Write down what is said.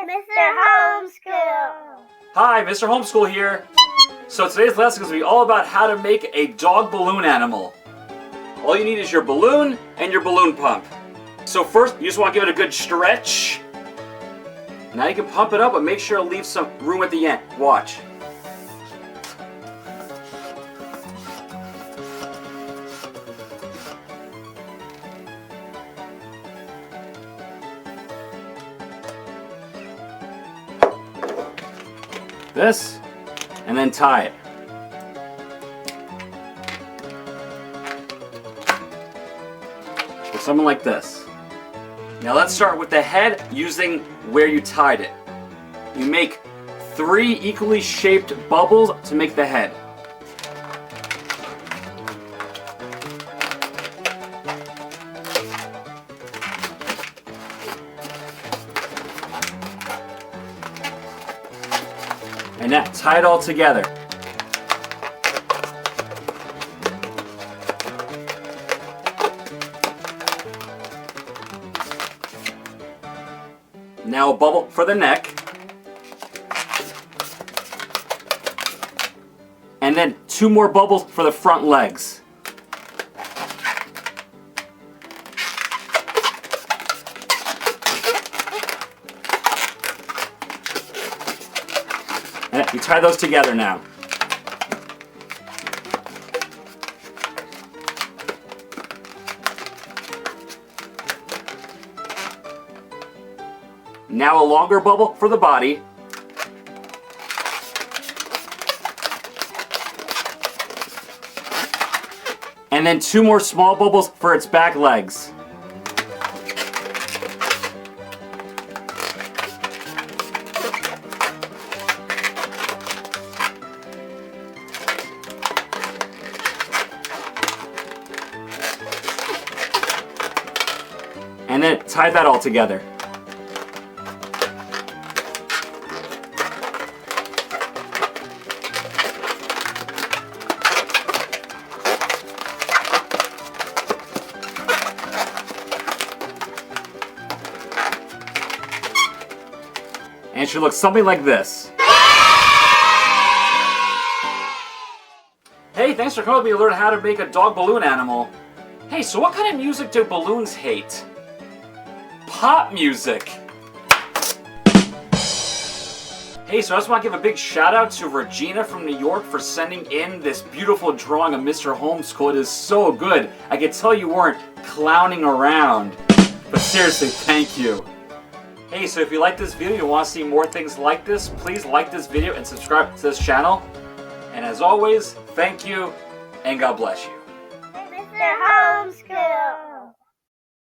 Mr. Homeschool. Hi, Mr. Homeschool here. So today's lesson is going to be all about how to make a dog balloon animal. All you need is your balloon and your balloon pump. So first, you just want to give it a good stretch. Now you can pump it up, but make sure to leave some room at the end. Watch. This, and then tie it. With something like this. Now let's start with the head using where you tied it. You make 3 equally shaped bubbles to make the head. And now tie it all together. Now a bubble for the neck. And then 2 more bubbles for the front legs. And you tie those together now. Now a longer bubble for the body. And then 2 more small bubbles for its back legs. And then tie that all together. And it should look something like this. Hey, thanks for coming with me to learn how to make a dog balloon animal. Hey, so what kind of music do balloons hate? Pop music. Hey, so I just want to give a big shout out to Regina from New York for sending in this beautiful drawing of Mr. Homeschool. It is so good. I could tell you weren't clowning around. But seriously, thank you. Hey, so if you like this video and you want to see more things like this, please like this video and subscribe to this channel. And as always, thank you and God bless you. Mr. Homeschool.